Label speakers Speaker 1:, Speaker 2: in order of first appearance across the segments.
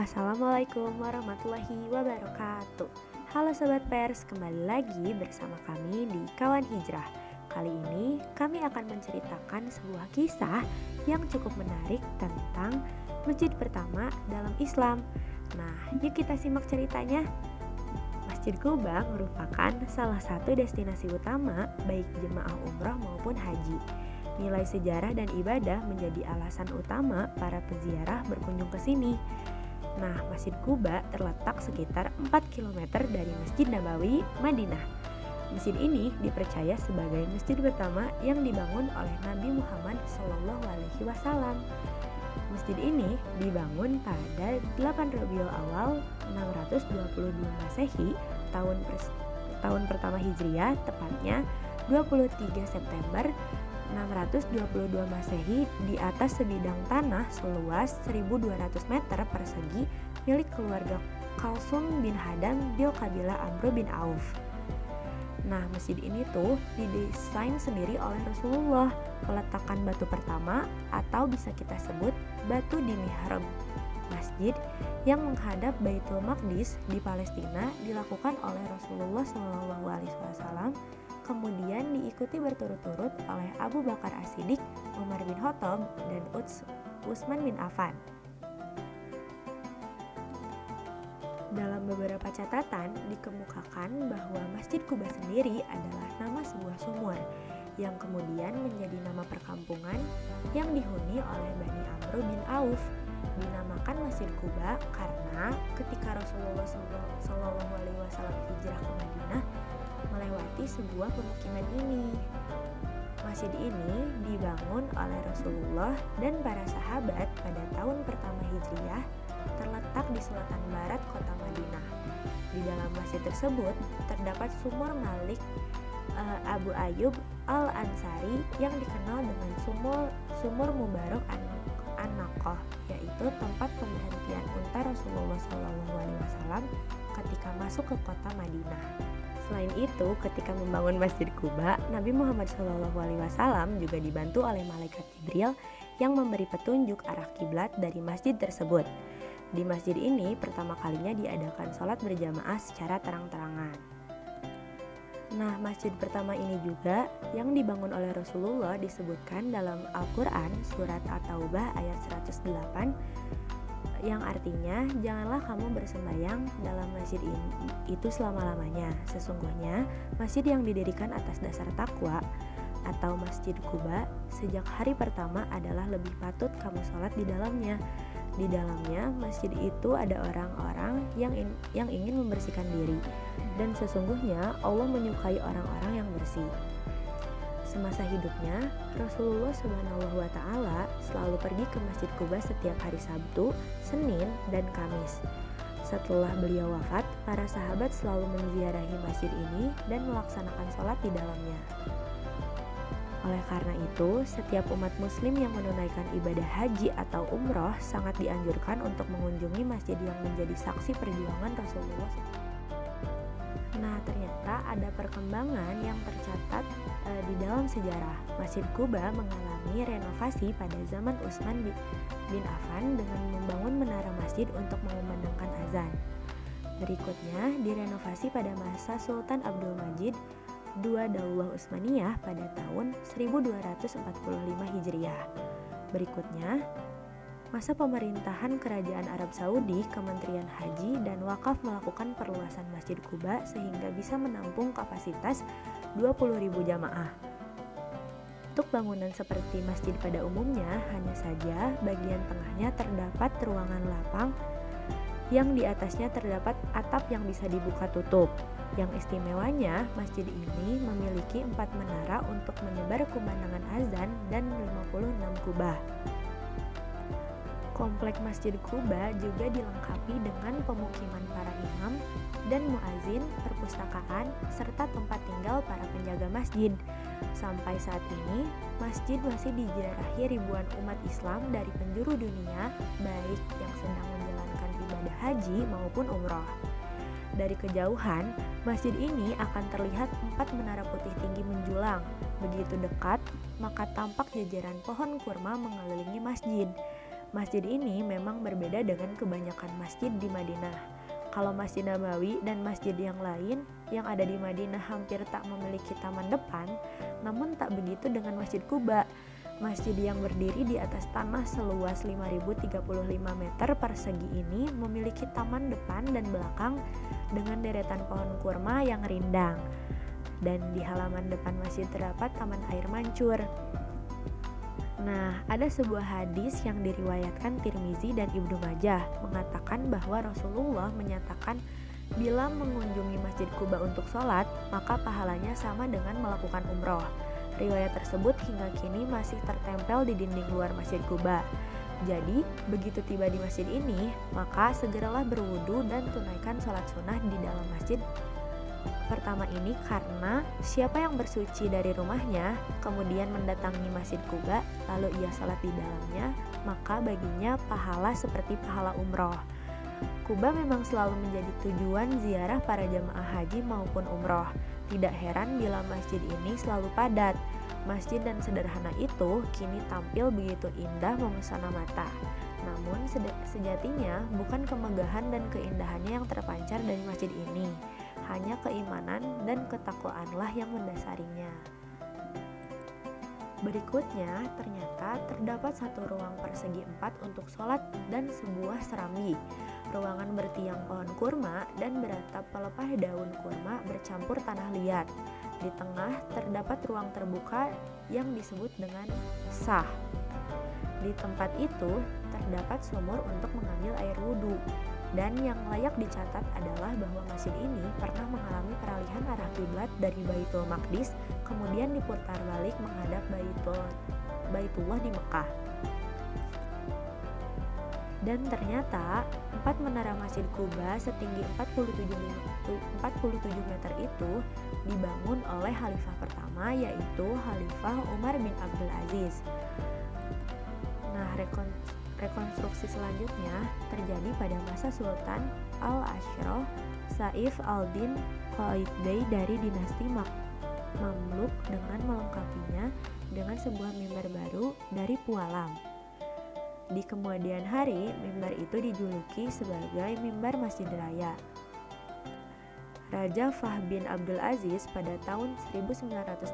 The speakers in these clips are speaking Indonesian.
Speaker 1: Assalamualaikum warahmatullahi wabarakatuh. Halo Sobat Pers, kembali lagi bersama kami di Kawan Hijrah. Kali ini kami akan menceritakan sebuah kisah yang cukup menarik tentang masjid pertama dalam Islam. Nah, yuk kita simak ceritanya. Masjid Kuba merupakan salah satu destinasi utama baik jemaah umroh maupun haji. Nilai sejarah dan ibadah menjadi alasan utama para peziarah berkunjung ke sini. Nah, Masjid Kuba terletak sekitar 4 km dari Masjid Nabawi, Madinah. Masjid ini dipercaya sebagai masjid pertama yang dibangun oleh Nabi Muhammad SAW. Masjid ini dibangun pada 8 Rabiul Awal 622 Masehi, tahun pertama Hijriah, tepatnya 23 September 622 Masehi di atas sebidang tanah seluas 1.200 meter persegi milik keluarga Kalsum bin Hadam bil kabilah Amr bin Auf. Nah, masjid ini tuh didesain sendiri oleh Rasulullah. Peletakan batu pertama atau bisa kita sebut batu di mihrab masjid yang menghadap Baitul Maqdis di Palestina dilakukan oleh Rasulullah SAW. Kemudian diikuti berturut-turut oleh Abu Bakar As-Siddiq, Umar bin Khattab, dan Utsman bin Affan. Dalam beberapa catatan dikemukakan bahwa Masjid Kuba sendiri adalah nama sebuah sumur yang kemudian menjadi nama perkampungan yang dihuni oleh Bani Amr bin Auf. Dinamakan Masjid Kuba karena ketika Rasulullah SAW hijrah ke Madinah melewati sebuah pemukiman ini. Masjid ini dibangun oleh Rasulullah dan para sahabat pada tahun pertama Hijriah, terletak di selatan barat kota Madinah. Di dalam masjid tersebut terdapat sumur Malik Abu Ayyub Al-Ansari yang dikenal dengan sumur Mubarak An-Naqah, yaitu tempat pemberhentian unta Rasulullah SAW ketika masuk ke kota Madinah. Selain itu, ketika membangun Masjid Kuba, Nabi Muhammad SAW juga dibantu oleh malaikat Jibril yang memberi petunjuk arah kiblat dari masjid tersebut. Di masjid ini pertama kalinya diadakan sholat berjamaah secara terang-terangan. Nah, masjid pertama ini juga yang dibangun oleh Rasulullah disebutkan dalam Al-Quran surat At-Taubah ayat 108 yang artinya, janganlah kamu bersembahyang dalam masjid itu selama-lamanya. Sesungguhnya masjid yang didirikan atas dasar takwa atau Masjid Kuba sejak hari pertama adalah lebih patut kamu sholat di dalamnya. Di dalamnya masjid itu ada orang-orang yang ingin membersihkan diri, dan sesungguhnya Allah menyukai orang-orang yang bersih. Semasa hidupnya, Rasulullah SWT selalu pergi ke Masjid Kuba setiap hari Sabtu, Senin, dan Kamis. Setelah beliau wafat, para sahabat selalu menziarahi masjid ini dan melaksanakan sholat di dalamnya. Oleh karena itu, setiap umat muslim yang menunaikan ibadah haji atau umroh sangat dianjurkan untuk mengunjungi masjid yang menjadi saksi perjuangan Rasulullah. Nah, ternyata ada perkembangan yang tercatat di dalam sejarah. Masjid Kuba mengalami renovasi pada zaman Utsman bin Affan dengan membangun menara masjid untuk mengumandangkan azan. Berikutnya direnovasi pada masa Sultan Abdul Majid II Daulah Utsmaniyah pada tahun 1245 Hijriah. Berikutnya masa pemerintahan Kerajaan Arab Saudi, Kementerian Haji dan Wakaf melakukan perluasan Masjid Kuba sehingga bisa menampung kapasitas 20.000 jamaah. Untuk bangunan seperti masjid pada umumnya, hanya saja bagian tengahnya terdapat ruangan lapang yang di atasnya terdapat atap yang bisa dibuka tutup. Yang istimewanya, masjid ini memiliki 4 menara untuk menyebar kumandangkan azan dan 56 kubah. Komplek Masjid Kuba juga dilengkapi dengan pemukiman para imam dan muazin, perpustakaan, serta tempat tinggal para penjaga masjid. Sampai saat ini, masjid masih diziarahi ribuan umat Islam dari penjuru dunia, baik yang sedang menjalankan ibadah haji maupun umroh. Dari kejauhan, masjid ini akan terlihat 4 menara putih tinggi menjulang. Begitu dekat, maka tampak jajaran pohon kurma mengelilingi masjid. Masjid ini memang berbeda dengan kebanyakan masjid di Madinah. Kalau Masjid Nabawi dan masjid yang lain yang ada di Madinah hampir tak memiliki taman depan, namun tak begitu dengan Masjid Quba. Masjid yang berdiri di atas tanah seluas 5.035 meter persegi ini memiliki taman depan dan belakang dengan deretan pohon kurma yang rindang. Dan di halaman depan masjid terdapat taman air mancur. Nah, ada sebuah hadis yang diriwayatkan Tirmizi dan Ibnu Majah mengatakan bahwa Rasulullah menyatakan bila mengunjungi Masjid Quba untuk sholat, maka pahalanya sama dengan melakukan umroh. Riwayat tersebut hingga kini masih tertempel di dinding luar Masjid Quba. Jadi, begitu tiba di masjid ini, maka segeralah berwudu dan tunaikan sholat sunnah di dalam masjid pertama ini, karena siapa yang bersuci dari rumahnya kemudian mendatangi Masjid Quba lalu ia salat di dalamnya, maka baginya pahala seperti pahala umroh. Quba memang selalu menjadi tujuan ziarah para jamaah haji maupun umroh. Tidak heran bila masjid ini selalu padat. Masjid dan sederhana itu kini tampil begitu indah memesona mata. Namun sejatinya bukan kemegahan dan keindahannya yang terpancar dari masjid ini, hanya keimanan dan ketakwaanlah yang mendasarinya. Berikutnya, ternyata terdapat satu ruang persegi 4 untuk sholat dan sebuah serambi. Ruangan bertiang pohon kurma dan beratap pelepah daun kurma bercampur tanah liat. Di tengah terdapat ruang terbuka yang disebut dengan sah. Di tempat itu terdapat sumur untuk mengambil air wudhu. Dan yang layak dicatat adalah bahwa masjid ini pernah mengalami peralihan arah kiblat dari Baitul Maqdis kemudian diputar balik menghadap Baitullah di Mekah. Dan ternyata 4 menara Masjid Quba setinggi 47 meter itu dibangun oleh khalifah pertama, yaitu Khalifah Umar bin Abdul Aziz. Nah, rekonstruksi selanjutnya terjadi pada masa Sultan Al-Ashraf Saif al-Din Qaitbay dari dinasti Mamluk dengan melengkapinya dengan sebuah mimbar baru dari Pualam. Di kemudian hari, mimbar itu dijuluki sebagai mimbar Masjid Raya. Raja Fahd bin Abdul Aziz pada tahun 1986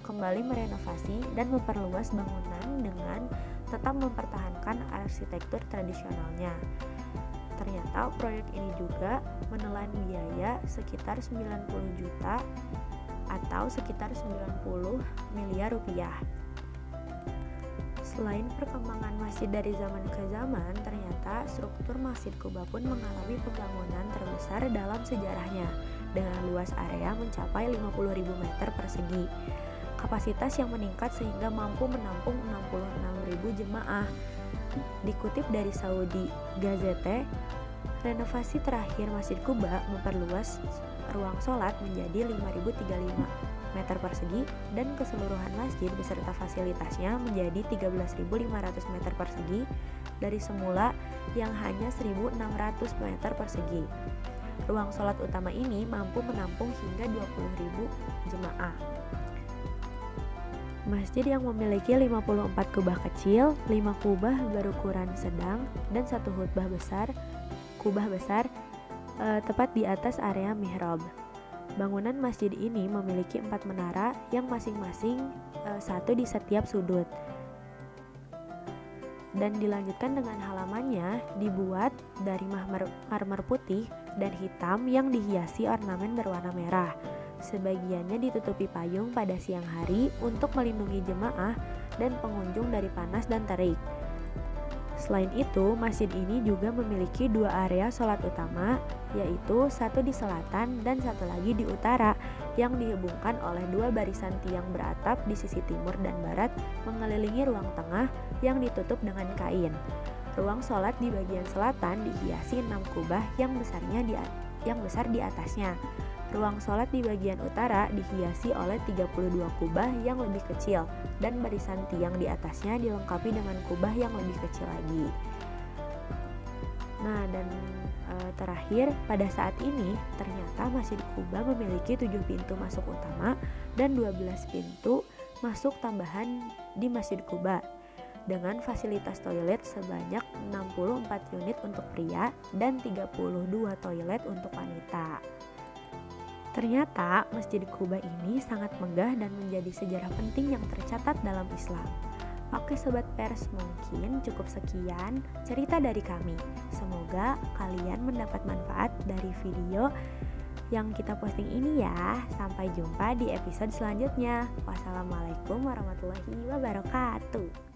Speaker 1: kembali merenovasi dan memperluas bangunan dengan tetap mempertahankan arsitektur tradisionalnya. Ternyata proyek ini juga menelan biaya sekitar 90 juta atau sekitar 90 miliar rupiah. Selain perkembangan masjid dari zaman ke zaman, ternyata struktur Masjid Quba pun mengalami pembangunan terbesar dalam sejarahnya dengan luas area mencapai 50.000 meter persegi. Kapasitas yang meningkat sehingga mampu menampung 66.000 jemaah. Dikutip dari Saudi Gazette, renovasi terakhir Masjid Quba memperluas ruang sholat menjadi 5.035 meter persegi dan keseluruhan masjid beserta fasilitasnya menjadi 13.500 meter persegi dari semula yang hanya 1.600 meter persegi. Ruang sholat utama ini mampu menampung hingga 20.000 jemaah. Masjid yang memiliki 54 kubah kecil, 5 kubah berukuran sedang, dan 1 kubah besar tepat di atas area mihrab. Bangunan masjid ini memiliki 4 menara yang masing-masing satu di setiap sudut. Dan dilanjutkan dengan halamannya dibuat dari marmer putih dan hitam yang dihiasi ornamen berwarna merah. Sebagiannya ditutupi payung pada siang hari untuk melindungi jemaah dan pengunjung dari panas dan terik. Selain itu, masjid ini juga memiliki 2 area sholat utama, yaitu satu di selatan dan satu lagi di utara, yang dihubungkan oleh 2 barisan tiang beratap di sisi timur dan barat mengelilingi ruang tengah yang ditutup dengan kain. Ruang sholat di bagian selatan dihiasi 6 kubah yang besar di atasnya. Ruang sholat di bagian utara dihiasi oleh 32 kubah yang lebih kecil dan barisan tiang di atasnya dilengkapi dengan kubah yang lebih kecil lagi. Nah, dan terakhir, pada saat ini ternyata Masjid Quba memiliki 7 pintu masuk utama dan 12 pintu masuk tambahan di Masjid Quba. dengan fasilitas toilet sebanyak 64 unit untuk pria dan 32 toilet untuk wanita. Ternyata Masjid Kuba ini sangat megah dan menjadi sejarah penting yang tercatat dalam Islam. Oke Sobat Pers, mungkin cukup sekian cerita dari kami. Semoga kalian mendapat manfaat dari video yang kita posting ini ya. Sampai jumpa di episode selanjutnya. Wassalamualaikum warahmatullahi wabarakatuh.